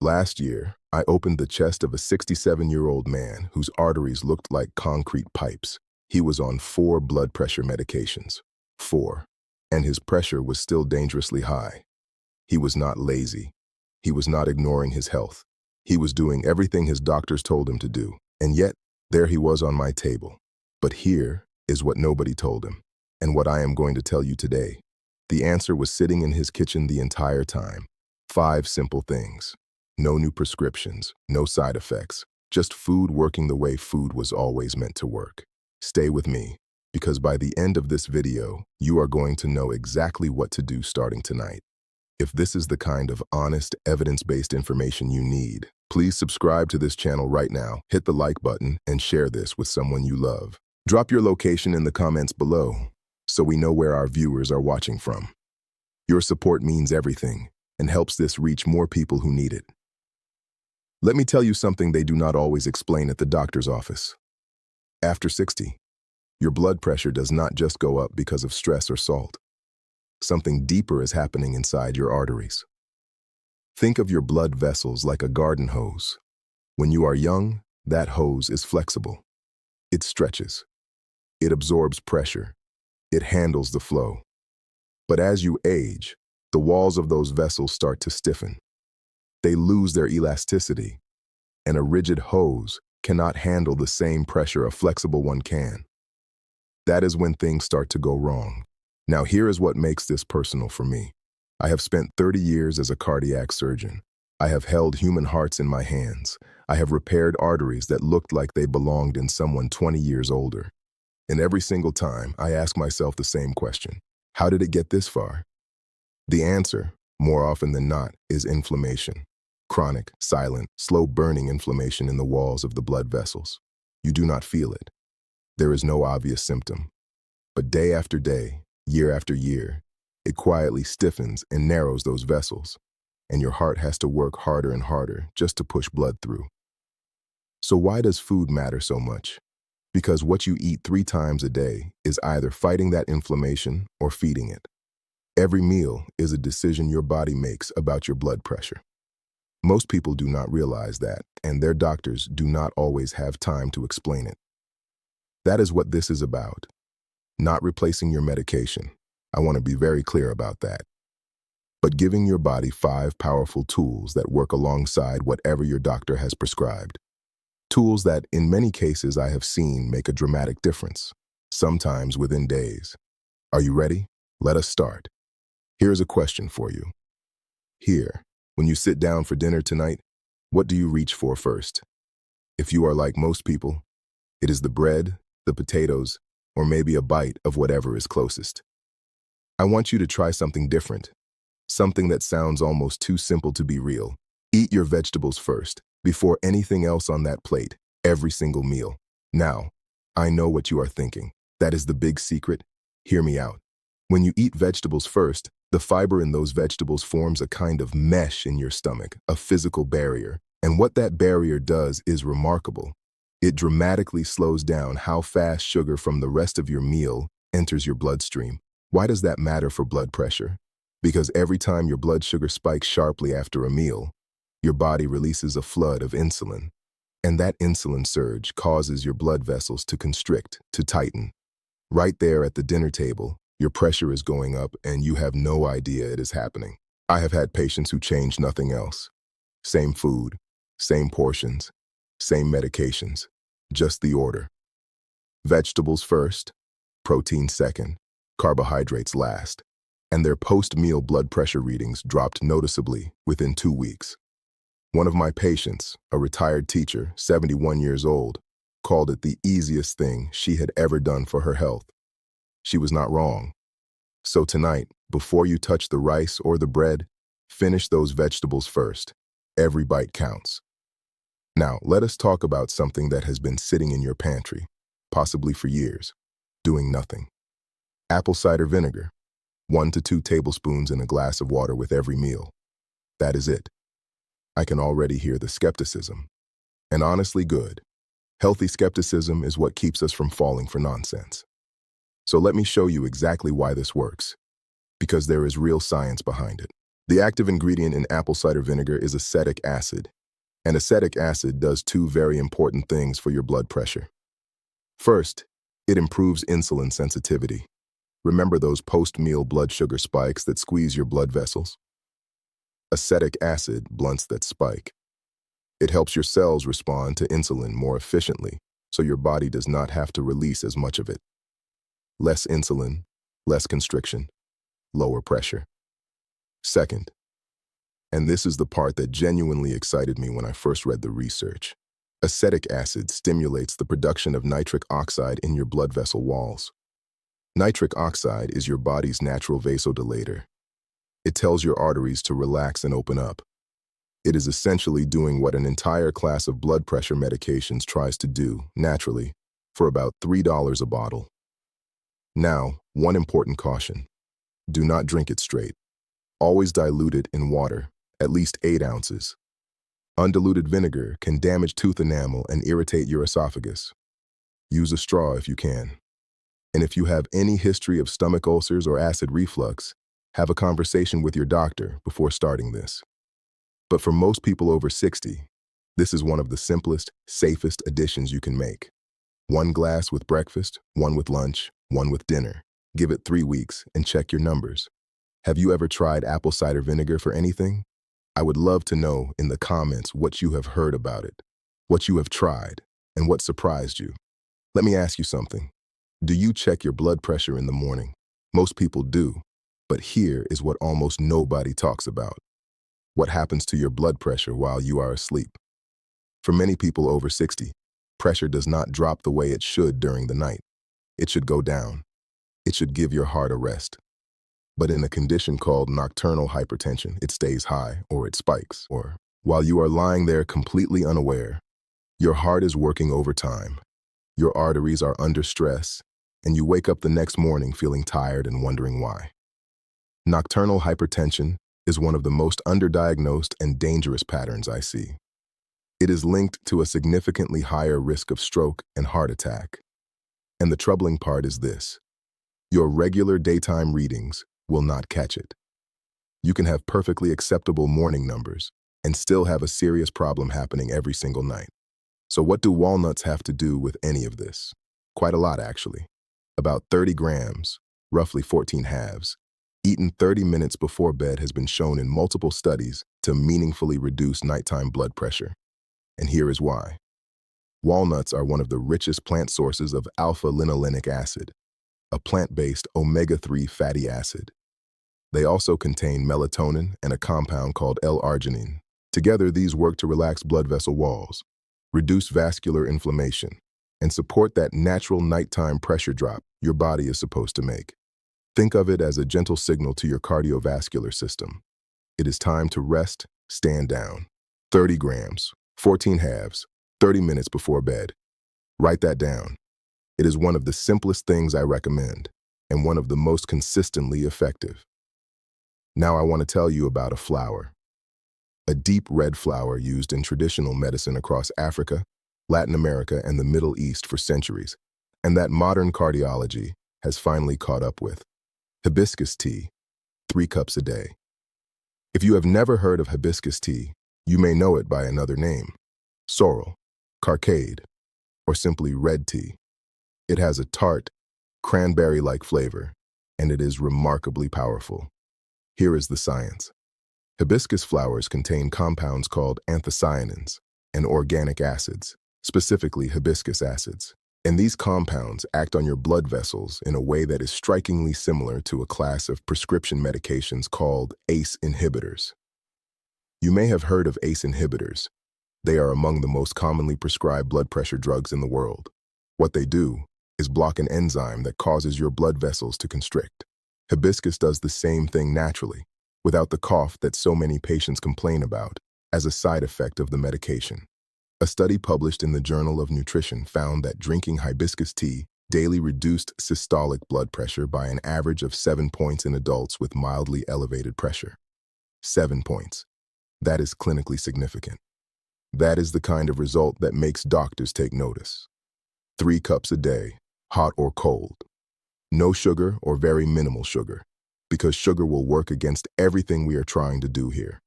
Last year, I opened the chest of a 67-year-old man whose arteries looked like concrete pipes. He was on 4 blood pressure medications. 4. And his pressure was still dangerously high. He was not lazy. He was not ignoring his health. He was doing everything his doctors told him to do. And yet, there he was on my table. But here is what nobody told him, and what I am going to tell you today. The answer was sitting in his kitchen the entire time. 5 simple things. No new prescriptions, no side effects, just food working the way food was always meant to work. Stay with me, because by the end of this video, you are going to know exactly what to do starting tonight. If this is the kind of honest, evidence-based information you need, please subscribe to this channel right now, hit the like button, and share this with someone you love. Drop your location in the comments below, so we know where our viewers are watching from. Your support means everything, and helps this reach more people who need it. Let me tell you something they do not always explain at the doctor's office. After 60, your blood pressure does not just go up because of stress or salt. Something deeper is happening inside your arteries. Think of your blood vessels like a garden hose. When you are young, that hose is flexible. It stretches. It absorbs pressure. It handles the flow. But as you age, the walls of those vessels start to stiffen. They lose their elasticity, and a rigid hose cannot handle the same pressure a flexible one can. That is when things start to go wrong. Now here is what makes this personal for me. I have spent 30 years as a cardiac surgeon. I have held human hearts in my hands. I have repaired arteries that looked like they belonged in someone 20 years older. And every single time, I ask myself the same question. How did it get this far? The answer, more often than not, is inflammation. Chronic, silent, slow-burning inflammation in the walls of the blood vessels. You do not feel it. There is no obvious symptom. But day after day, year after year, it quietly stiffens and narrows those vessels, and your heart has to work harder and harder just to push blood through. So why does food matter so much? Because what you eat 3 times a day is either fighting that inflammation or feeding it. Every meal is a decision your body makes about your blood pressure. Most people do not realize that, and their doctors do not always have time to explain it. That is what this is about. Not replacing your medication. I want to be very clear about that. But giving your body 5 powerful tools that work alongside whatever your doctor has prescribed. Tools that, in many cases, I have seen make a dramatic difference, sometimes within days. Are you ready? Let us start. Here's a question for you. When you sit down for dinner tonight, what do you reach for first? If you are like most people, it is the bread, the potatoes, or maybe a bite of whatever is closest. I want you to try something different, something that sounds almost too simple to be real. Eat your vegetables first, before anything else on that plate, every single meal. Now, I know what you are thinking. That is the big secret. Hear me out. When you eat vegetables first, the fiber in those vegetables forms a kind of mesh in your stomach, a physical barrier. And what that barrier does is remarkable. It dramatically slows down how fast sugar from the rest of your meal enters your bloodstream. Why does that matter for blood pressure? Because every time your blood sugar spikes sharply after a meal, your body releases a flood of insulin. And that insulin surge causes your blood vessels to constrict, to tighten. Right there at the dinner table, your pressure is going up and you have no idea it is happening. I have had patients who changed nothing else. Same food, same portions, same medications, just the order. Vegetables first, protein second, carbohydrates last, and their post-meal blood pressure readings dropped noticeably within 2 weeks. One of my patients, a retired teacher, 71 years old, called it the easiest thing she had ever done for her health. She was not wrong. So tonight, before you touch the rice or the bread, finish those vegetables first. Every bite counts. Now, let us talk about something that has been sitting in your pantry, possibly for years, doing nothing. Apple cider vinegar, 1 to 2 tablespoons in a glass of water with every meal. That is it. I can already hear the skepticism. And honestly good. Healthy skepticism is what keeps us from falling for nonsense. So let me show you exactly why this works. Because there is real science behind it. The active ingredient in apple cider vinegar is acetic acid, and acetic acid does two very important things for your blood pressure. First, it improves insulin sensitivity. Remember those post-meal blood sugar spikes that squeeze your blood vessels? Acetic acid blunts that spike. It helps your cells respond to insulin more efficiently, so your body does not have to release as much of it. Less insulin, less constriction, lower pressure. Second, and this is the part that genuinely excited me when I first read the research, acetic acid stimulates the production of nitric oxide in your blood vessel walls. Nitric oxide is your body's natural vasodilator. It tells your arteries to relax and open up. It is essentially doing what an entire class of blood pressure medications tries to do, naturally, for about $3 a bottle. Now, one important caution. Do not drink it straight. Always dilute it in water, at least 8 ounces. Undiluted vinegar can damage tooth enamel and irritate your esophagus. Use a straw if you can. And if you have any history of stomach ulcers or acid reflux, have a conversation with your doctor before starting this. But for most people over 60, this is one of the simplest, safest additions you can make. 1 glass with breakfast, 1 with lunch, 1 with dinner. Give it 3 weeks and check your numbers. Have you ever tried apple cider vinegar for anything? I would love to know in the comments what you have heard about it, what you have tried, and what surprised you. Let me ask you something. Do you check your blood pressure in the morning? Most people do, but here is what almost nobody talks about. What happens to your blood pressure while you are asleep? For many people over 60, pressure does not drop the way it should during the night. It should go down. It should give your heart a rest. But in a condition called nocturnal hypertension, it stays high, or it spikes, or while you are lying there completely unaware, your heart is working overtime, your arteries are under stress, and you wake up the next morning feeling tired and wondering why. Nocturnal hypertension is one of the most underdiagnosed and dangerous patterns I see. It is linked to a significantly higher risk of stroke and heart attack. And the troubling part is this: your regular daytime readings will not catch it. You can have perfectly acceptable morning numbers and still have a serious problem happening every single night. So what do walnuts have to do with any of this? Quite a lot, actually. About 30 grams, roughly 14 halves, eaten 30 minutes before bed has been shown in multiple studies to meaningfully reduce nighttime blood pressure. And here is why. Walnuts are one of the richest plant sources of alpha-linolenic acid, a plant-based omega-3 fatty acid. They also contain melatonin and a compound called L-arginine. Together, these work to relax blood vessel walls, reduce vascular inflammation, and support that natural nighttime pressure drop your body is supposed to make. Think of it as a gentle signal to your cardiovascular system. It is time to rest, stand down. 30 grams, 14 halves, 30 minutes before bed. Write that down. It is one of the simplest things I recommend, and one of the most consistently effective. Now I want to tell you about a flower. A deep red flower used in traditional medicine across Africa, Latin America, and the Middle East for centuries, and that modern cardiology has finally caught up with. Hibiscus tea, 3 cups a day. If you have never heard of hibiscus tea, you may know it by another name: sorrel, carcade, or simply red tea. It has a tart, cranberry-like flavor, and it is remarkably powerful. Here is the science. Hibiscus flowers contain compounds called anthocyanins and organic acids, specifically hibiscus acids. And these compounds act on your blood vessels in a way that is strikingly similar to a class of prescription medications called ACE inhibitors. You may have heard of ACE inhibitors. They are among the most commonly prescribed blood pressure drugs in the world. What they do is block an enzyme that causes your blood vessels to constrict. Hibiscus does the same thing naturally, without the cough that so many patients complain about as a side effect of the medication. A study published in the Journal of Nutrition found that drinking hibiscus tea daily reduced systolic blood pressure by an average of 7 points in adults with mildly elevated pressure. 7 points. That is clinically significant. That is the kind of result that makes doctors take notice. 3 cups a day, hot or cold. No sugar or very minimal sugar, because sugar will work against everything we are trying to do here.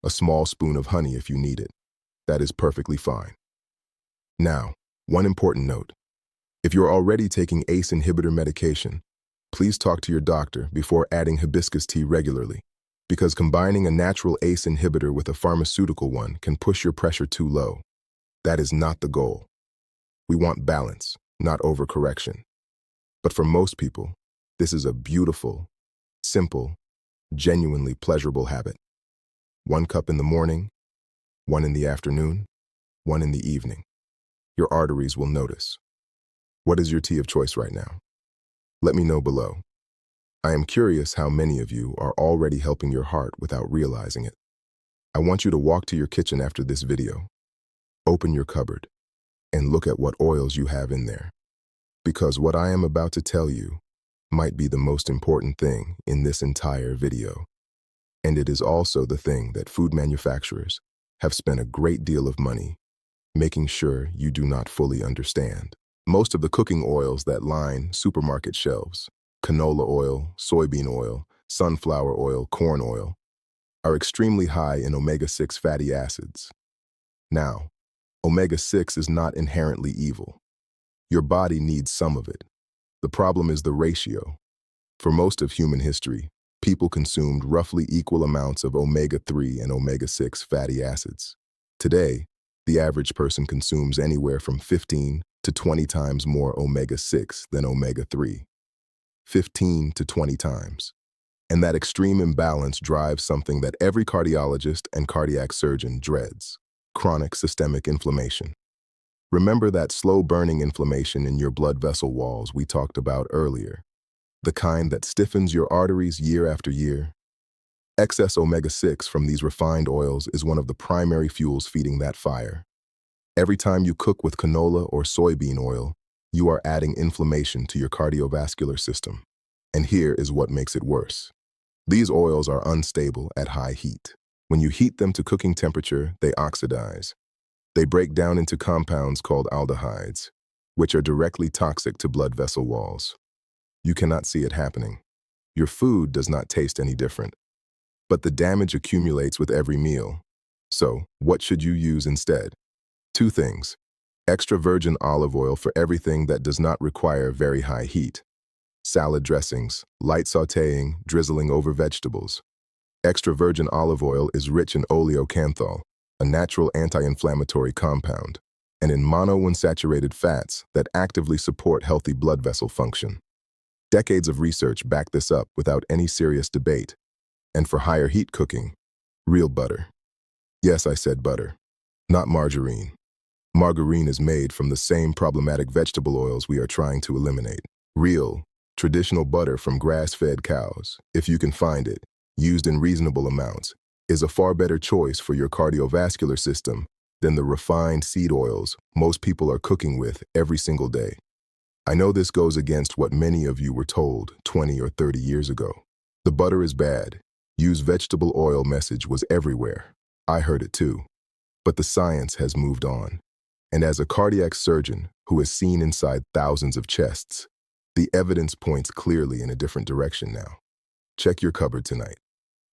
A small spoon of honey if you need it. That is perfectly fine. Now, one important note. If you're already taking ACE inhibitor medication, please talk to your doctor before adding hibiscus tea regularly, because combining a natural ACE inhibitor with a pharmaceutical one can push your pressure too low. That is not the goal. We want balance, not overcorrection. But for most people, this is a beautiful, simple, genuinely pleasurable habit. 1 cup in the morning, 1 in the afternoon, 1 in the evening. Your arteries will notice. What is your tea of choice right now? Let me know below. I am curious how many of you are already helping your heart without realizing it. I want you to walk to your kitchen after this video, open your cupboard, and look at what oils you have in there. Because what I am about to tell you might be the most important thing in this entire video. And it is also the thing that food manufacturers have spent a great deal of money making sure you do not fully understand. Most of the cooking oils that line supermarket shelves, canola oil, soybean oil, sunflower oil, corn oil, are extremely high in omega-6 fatty acids. Now, omega-6 is not inherently evil. Your body needs some of it. The problem is the ratio. For most of human history, people consumed roughly equal amounts of omega-3 and omega-6 fatty acids. Today, the average person consumes anywhere from 15 to 20 times more omega-6 than omega-3. 15 to 20 times. And that extreme imbalance drives something that every cardiologist and cardiac surgeon dreads: chronic systemic inflammation. Remember that slow-burning inflammation in your blood vessel walls we talked about earlier? The kind that stiffens your arteries year after year? Excess omega-6 from these refined oils is one of the primary fuels feeding that fire. Every time you cook with canola or soybean oil, you are adding inflammation to your cardiovascular system. And here is what makes it worse. These oils are unstable at high heat. When you heat them to cooking temperature, they oxidize. They break down into compounds called aldehydes, which are directly toxic to blood vessel walls. You cannot see it happening. Your food does not taste any different. But the damage accumulates with every meal. So, what should you use instead? 2 things. Extra virgin olive oil for everything that does not require very high heat. Salad dressings, light sautéing, drizzling over vegetables. Extra virgin olive oil is rich in oleocanthal, a natural anti-inflammatory compound, and in monounsaturated fats that actively support healthy blood vessel function. Decades of research back this up without any serious debate. And for higher heat cooking, real butter. Yes, I said butter, not margarine. Margarine is made from the same problematic vegetable oils we are trying to eliminate. Real, traditional butter from grass-fed cows, if you can find it, used in reasonable amounts, is a far better choice for your cardiovascular system than the refined seed oils most people are cooking with every single day. I know this goes against what many of you were told 20 or 30 years ago. The butter is bad. Use vegetable oil message was everywhere. I heard it too. But the science has moved on. And as a cardiac surgeon who has seen inside thousands of chests, the evidence points clearly in a different direction now. Check your cupboard tonight.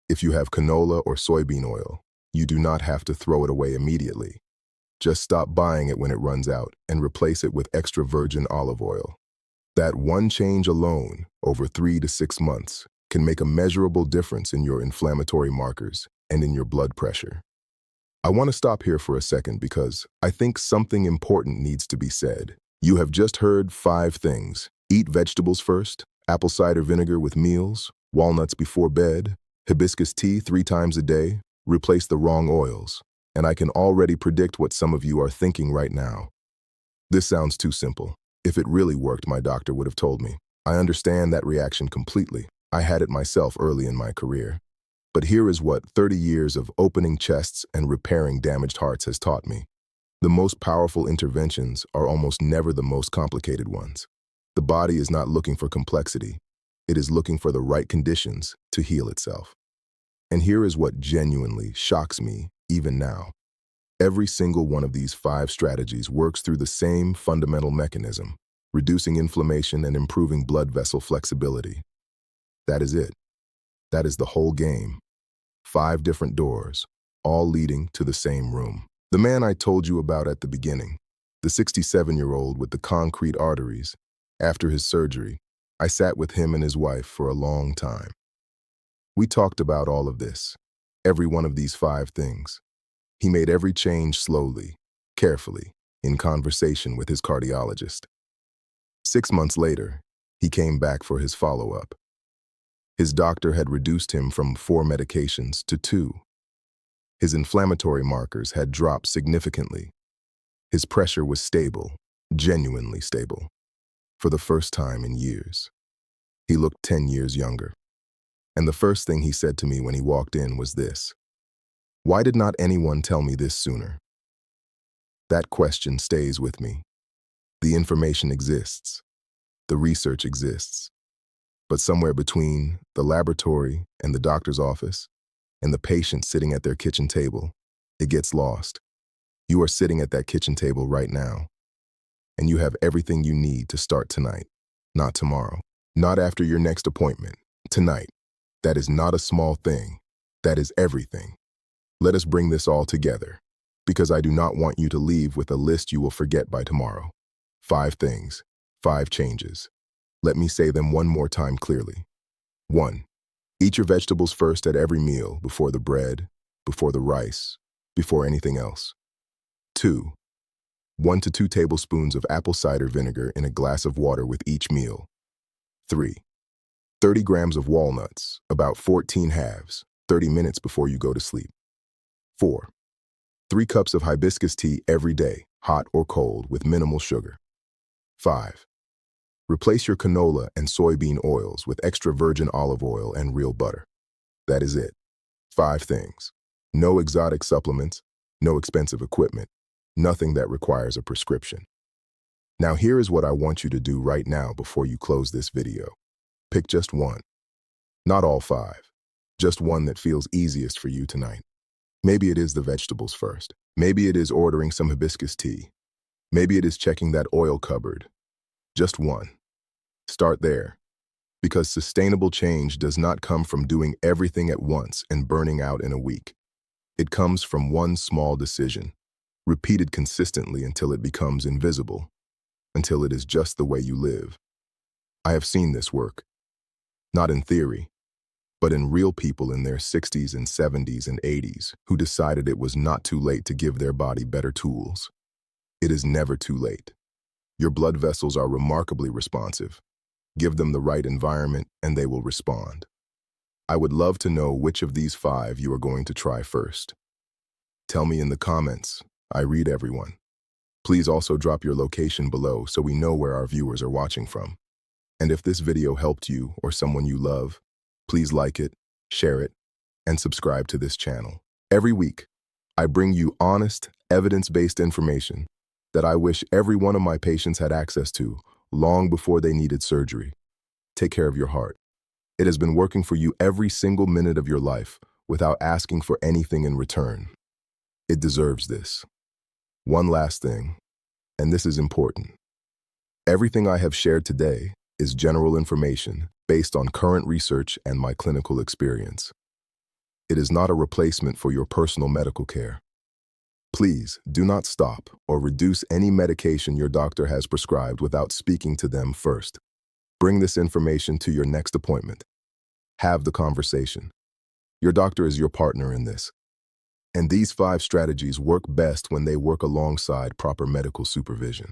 If you have canola or soybean oil, you do not have to throw it away immediately. Just stop buying it when it runs out and replace it with extra virgin olive oil. That one change alone, over 3 to 6 months, can make a measurable difference in your inflammatory markers and in your blood pressure. I want to stop here for a second because I think something important needs to be said. You have just heard 5 things. Eat vegetables first, apple cider vinegar with meals, walnuts before bed, hibiscus tea 3 times a day, replace the wrong oils. And I can already predict what some of you are thinking right now. This sounds too simple. If it really worked, my doctor would have told me. I understand that reaction completely. I had it myself early in my career. But here is what 30 years of opening chests and repairing damaged hearts has taught me. The most powerful interventions are almost never the most complicated ones. The body is not looking for complexity. It is looking for the right conditions to heal itself. And here is what genuinely shocks me even now. Every single one of these 5 strategies works through the same fundamental mechanism, reducing inflammation and improving blood vessel flexibility. That is it. That is the whole game. 5 different doors, all leading to the same room. The man I told you about at the beginning, the 67-year-old with the concrete arteries. After his surgery, I sat with him and his wife for a long time. We talked about all of this, every one of these 5 things. He made every change slowly, carefully, in conversation with his cardiologist. 6 months later, he came back for his follow-up. His doctor had reduced him from 4 medications to 2. His inflammatory markers had dropped significantly. His pressure was stable, genuinely stable, for the first time in years. He looked 10 years younger. And the first thing he said to me when he walked in was this: "Why did not anyone tell me this sooner?" That question stays with me. The information exists. The research exists. But somewhere between the laboratory and the doctor's office and the patient sitting at their kitchen table, it gets lost. You are sitting at that kitchen table right now, and you have everything you need to start tonight, not tomorrow, not after your next appointment, tonight. That is not a small thing. That is everything. Let us bring this all together, because I do not want you to leave with a list you will forget by tomorrow. 5 things, 5 changes. Let me say them one more time clearly. 1. Eat your vegetables first at every meal, before the bread, before the rice, before anything else. 2. 1 to 2 tablespoons of apple cider vinegar in a glass of water with each meal. 3. 30 grams of walnuts, about 14 halves, 30 minutes before you go to sleep. 4. 3 cups of hibiscus tea every day, hot or cold, with minimal sugar. 5. Replace your canola and soybean oils with extra virgin olive oil and real butter. That is it. 5 things. No exotic supplements, no expensive equipment, nothing that requires a prescription. Now here is what I want you to do right now before you close this video. Pick just one. Not all 5. Just one that feels easiest for you tonight. Maybe it is the vegetables first. Maybe it is ordering some hibiscus tea. Maybe it is checking that oil cupboard. Just one. Start there. Because sustainable change does not come from doing everything at once and burning out in a week. It comes from one small decision, repeated consistently until it becomes invisible, until it is just the way you live. I have seen this work. Not in theory, but in real people in their 60s and 70s and 80s who decided it was not too late to give their body better tools. It is never too late. Your blood vessels are remarkably responsive. Give them the right environment and they will respond. I would love to know which of these 5 you are going to try first. Tell me in the comments. I read everyone. Please also drop your location below so we know where our viewers are watching from. And if this video helped you or someone you love, please like it, share it, and subscribe to this channel. Every week, I bring you honest, evidence-based information that I wish every one of my patients had access to long before they needed surgery. Take care of your heart. It has been working for you every single minute of your life without asking for anything in return. It deserves this. One last thing, and this is important. Everything I have shared today is general information based on current research and my clinical experience. It is not a replacement for your personal medical care. Please do not stop or reduce any medication your doctor has prescribed without speaking to them first. Bring this information to your next appointment. Have the conversation. Your doctor is your partner in this. And these 5 strategies work best when they work alongside proper medical supervision.